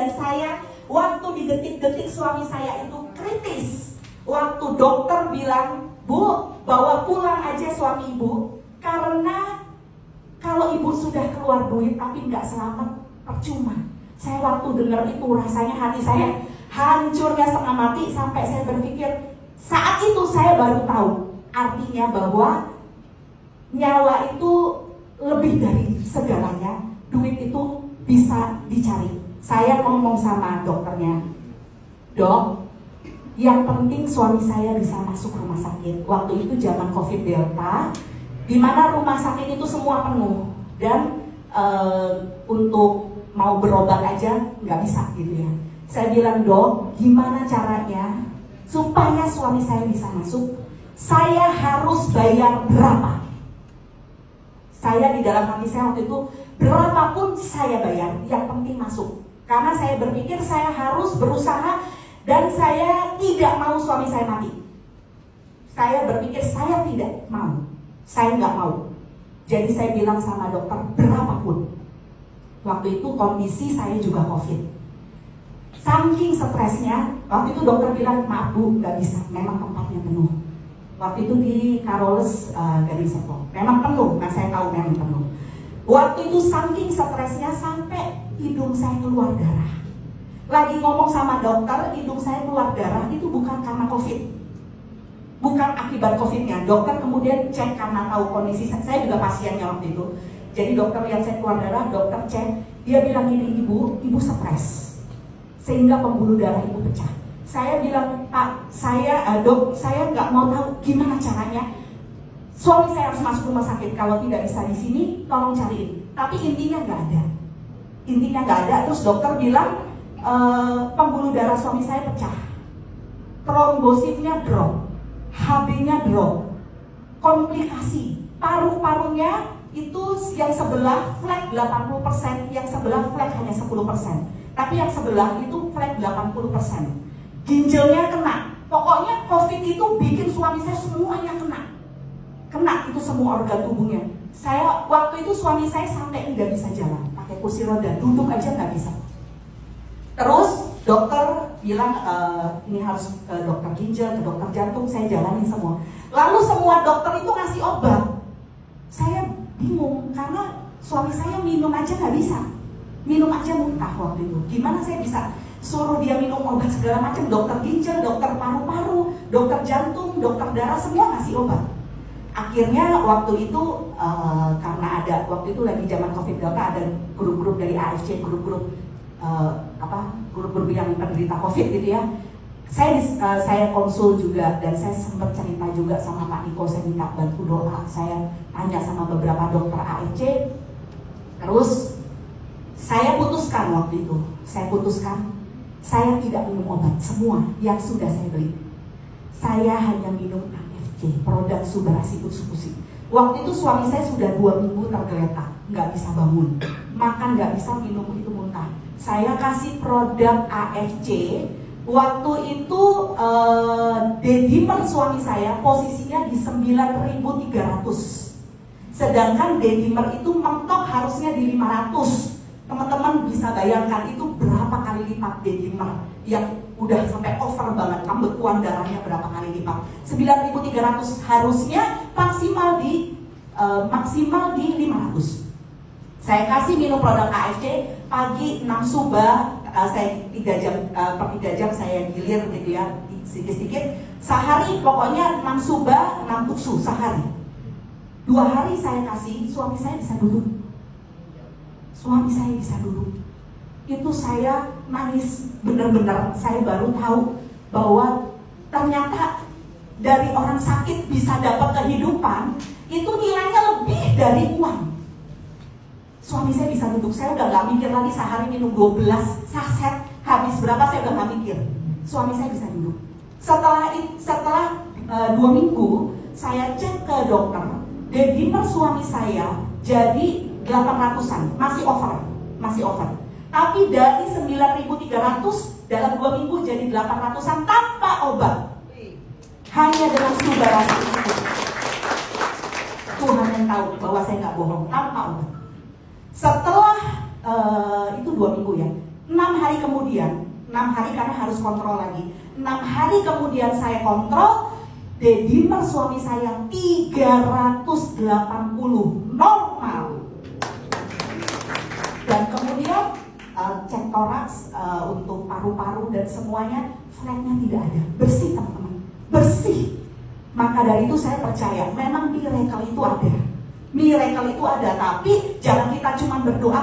dan saya waktu di detik-detik suami saya itu kritis. Waktu dokter bilang, Bu, bawa pulang aja suami ibu, karena kalau ibu sudah keluar duit tapi nggak selamat, percuma. Saya waktu dengar itu rasanya hati saya hancurnya setengah mati, sampai saya berpikir, saat itu saya baru tahu artinya bahwa nyawa itu lebih dari segalanya. Duit itu bisa dicari. Saya ngomong sama dokternya, Dok, yang penting suami saya bisa masuk rumah sakit. Waktu itu zaman COVID Delta, di mana rumah sakit itu semua penuh, dan untuk mau berobat aja nggak bisa gitu ya. Saya bilang, Dok, gimana caranya supaya suami saya bisa masuk? Saya harus bayar berapa? Saya di dalam hati saya waktu itu, berapapun saya bayar, yang penting masuk. Karena saya berpikir saya harus berusaha, dan saya tidak mau suami saya mati. Saya berpikir saya tidak mau, saya nggak mau. Jadi saya bilang sama dokter, berapapun. Waktu itu kondisi saya juga COVID. Saking stresnya, waktu itu dokter bilang, maaf Bu, nggak bisa, memang tempatnya penuh. Waktu itu di Carolus Gading Serpong, memang penuh, kan saya tahu memang penuh. Waktu itu saking stresnya sampai hidung saya keluar darah. Lagi ngomong sama dokter, hidung saya keluar darah itu bukan karena COVID, bukan akibat COVID-nya. Dokter kemudian cek karena tahu kondisi saya juga pasiennya waktu itu. Jadi dokter lihat saya keluar darah, dokter cek, dia bilang ini ibu stres sehingga pembuluh darah ibu pecah. Saya bilang, Pak, dok, saya nggak mau tahu gimana caranya. Suami saya harus masuk rumah sakit, kalau tidak bisa di sini, tolong cariin. Tapi intinya nggak ada. Intinya nggak ada. Terus dokter bilang pembuluh darah suami saya pecah, trombositnya drop, HB-nya drop, komplikasi, paru-parunya itu yang sebelah flat 80%, yang sebelah flat hanya 10%. Tapi yang sebelah itu flat 80%. Ginjalnya kena. Pokoknya COVID itu bikin suami saya semuanya kena itu semua organ tubuhnya. Saya waktu itu suami saya sampai tidak bisa jalan, pakai kursi roda, duduk aja nggak bisa. Terus dokter bilang ini harus ke dokter ginjal, ke dokter jantung, saya jalanin semua. Lalu semua dokter itu ngasih obat. Saya bingung karena suami saya minum aja nggak bisa, minum aja muntah waktu itu. Gimana saya bisa suruh dia minum obat segala macam? Dokter ginjal, dokter paru-paru, dokter jantung, dokter darah, semua ngasih obat. Akhirnya waktu itu karena ada waktu itu lagi zaman COVID Delta, ada grup-grup dari AFC, grup-grup grup-grup yang penderita COVID gitu ya. Saya konsul juga, dan saya sempat cerita juga sama Pak Niko, saya minta bantu doa. Saya tanya sama beberapa dokter AFC. Terus saya putuskan waktu itu, saya tidak minum obat semua yang sudah saya beli. Saya hanya minum AFC, produk Subarasi Fusi. Waktu itu suami saya sudah 2 minggu tergeletak, nggak bisa bangun, makan nggak bisa, minum itu muntah. Saya kasih produk AFC. Waktu itu dedimer suami saya posisinya di 9.300, sedangkan dedimer itu mentok harusnya di 500. Teman-teman bisa bayangkan itu berapa kali lipat dedimer yang udah sampai over banget, pembekuan darahnya berapa kali lipat. 9.300 harusnya maksimal di 500. Saya kasih minum produk AFC pagi 6 suba, saya 3 jam per 3 jam saya gilir gitu ya, sedikit-sedikit. Sehari pokoknya 6 suba, 6 tuksu sehari. 2 hari saya kasih, suami saya bisa duduk. Suami saya bisa duduk. Itu saya nangis bener-bener. Saya baru tahu bahwa ternyata dari orang sakit bisa dapat kehidupan itu nilainya lebih dari uang. Suami saya bisa duduk, saya udah gak mikir lagi sehari minum 12 saset, habis berapa saya udah gak mikir. Suami saya bisa duduk. Setelah 2 minggu, saya cek ke dokter, dedimer suami saya jadi 800-an, masih over. Tapi dari 9.300 dalam 2 minggu jadi 800-an tanpa obat. Hanya dengan Subarasi. Tuhan yang tahu bahwa saya nggak bohong, tanpa obat. Setelah itu 2 minggu ya, 6 hari hari kemudian, 6 hari karena harus kontrol lagi. 6 hari kemudian saya kontrol, D-dimer suami saya 380 normal. Dan kemudian cek toraks untuk paru-paru dan semuanya, fleknya tidak ada, bersih teman-teman, bersih. Maka dari itu saya percaya memang miracle itu ada. Miracle itu ada, tapi jangan kita cuma berdoa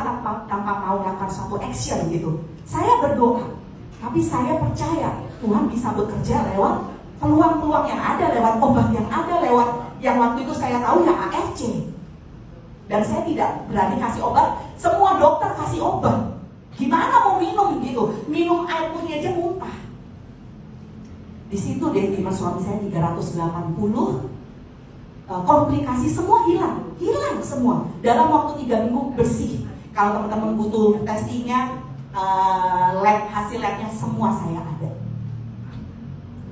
tanpa mau melakukan suatu action gitu. Saya berdoa, tapi saya percaya Tuhan bisa bekerja lewat peluang-peluang yang ada, lewat obat yang ada, lewat yang waktu itu saya tahu ya AFC. Dan saya tidak berani kasih obat, semua dokter kasih obat. Gimana mau minum gitu, minum air putih aja muntah. Di situ D-dimer suami saya 380, komplikasi semua hilang semua. Dalam waktu 3 minggu bersih. Kalau teman-teman butuh testingnya, hasil labnya semua saya ada.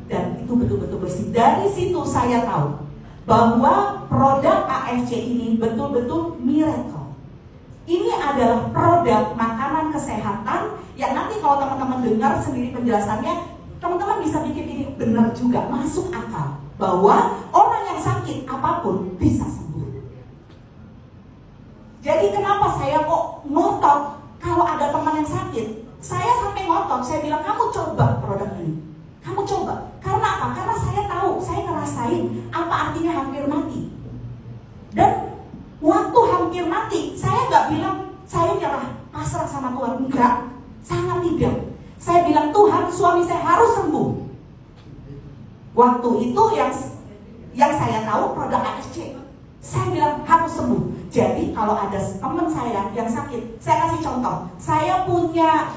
Dan itu betul-betul bersih. Dari situ saya tahu bahwa produk AFC ini betul-betul miracle. Ini adalah produk makanan kesehatan yang nanti kalau teman-teman dengar sendiri penjelasannya, teman-teman bisa pikir ini benar juga, masuk akal. Bahwa orang yang sakit apapun bisa sembuh. Jadi kenapa saya kok ngotot kalau ada teman yang sakit? Saya sampai ngotot, saya bilang kamu coba produk ini. Kamu coba. Karena apa? Karena saya tahu, saya ngerasain apa artinya hampir mati. Dan waktu hampir mati, saya nggak bilang saya nyerah, pasrah sama Tuhan. Enggak, sangat tidak. Saya bilang Tuhan, suami saya harus sembuh. Waktu itu yang saya tahu produk AFC. Saya bilang harus sembuh. Jadi kalau ada teman saya yang sakit, saya kasih contoh. Saya punya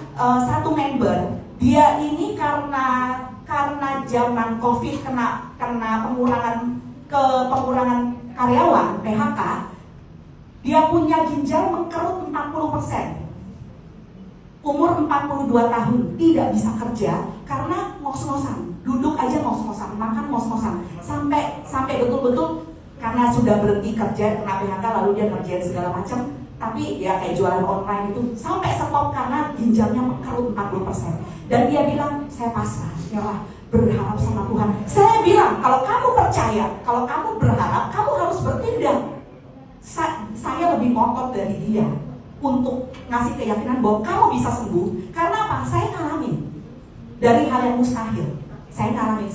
satu member, dia ini karena zaman COVID kena pengurangan karyawan PHK, dia punya ginjal mengkerut 40%. Umur 42 tahun, tidak bisa kerja karena ngos-ngosan, duduk aja ngos-ngosan, makan ngos-ngosan, sampai betul-betul karena sudah berhenti kerja kena PHK, lalu dia ngerjain segala macam, tapi ya kayak jualan online itu sampai stop karena ginjalnya mengkerut 40%. Dan dia bilang, saya pasrah, nyerah, berharap sama Tuhan. Saya bilang, kalau kamu percaya, kalau kamu berharap, kamu harus bertindak. Saya lebih ngotot dari dia untuk ngasih keyakinan bahwa kamu bisa sembuh. Karena apa? Saya ngalamin dari hal yang mustahil. Saya ngalamin.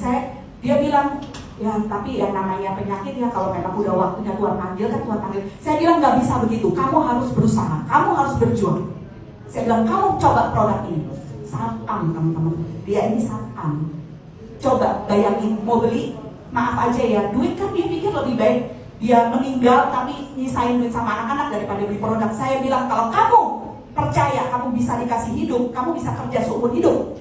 Dia bilang, ya tapi yang namanya penyakit ya kalau memang udah waktunya Tuhan panggil kan Tuhan panggil. Saya bilang nggak bisa begitu. Kamu harus berusaha. Kamu harus berjuang. Saya bilang kamu coba produk ini. Sapam teman-teman. Dia ini sapam. Coba bayangin mau beli, maaf aja ya, duit kan dia pikir lebih baik dia meninggal tapi nyisain duit sama anak-anak daripada beli produk. Saya bilang kalau kamu percaya kamu bisa dikasih hidup, kamu bisa kerja seumur hidup.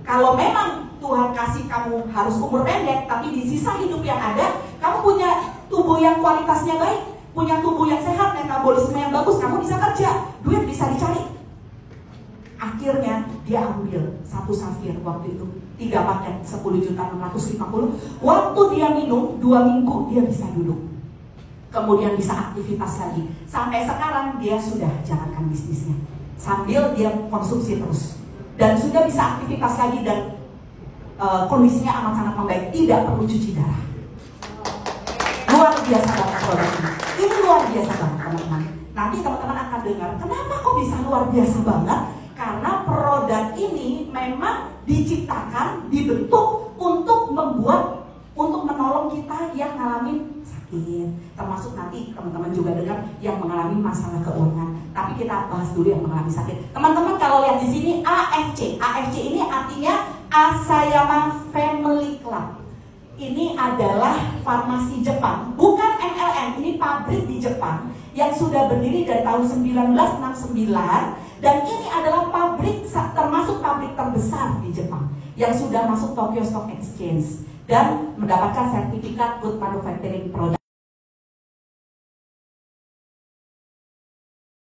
Kalau memang Tuhan kasih kamu harus umur pendek, tapi di sisa hidup yang ada kamu punya tubuh yang kualitasnya baik, punya tubuh yang sehat, metabolisme yang bagus, kamu bisa kerja, duit bisa dicari. Akhirnya dia ambil satu safir waktu itu 3 paket 10.650.000. Waktu dia minum 2 minggu dia bisa duduk, kemudian bisa aktivitas lagi. Sampai sekarang dia sudah jalankan bisnisnya sambil dia konsumsi terus dan sudah bisa aktivitas lagi dan kondisinya amat sangat membaik, tidak perlu cuci darah. Luar biasa banget produk ini luar biasa banget teman-teman. Nanti teman-teman akan dengar kenapa kok bisa luar biasa banget. Karena produk ini memang diciptakan, dibentuk untuk menolong kita yang ngalamin sakit. Termasuk nanti teman-teman juga dengar yang mengalami masalah keuangan. Tapi kita bahas dulu yang mengalami sakit. Teman-teman kalau lihat di sini AFC. AFC ini artinya Asayama Family Club. Ini adalah farmasi Jepang, bukan MLM. Ini pabrik di Jepang yang sudah berdiri dari tahun 1969. Dan ini adalah pabrik, termasuk pabrik terbesar di Jepang yang sudah masuk Tokyo Stock Exchange dan mendapatkan sertifikat Good Manufacturing Product.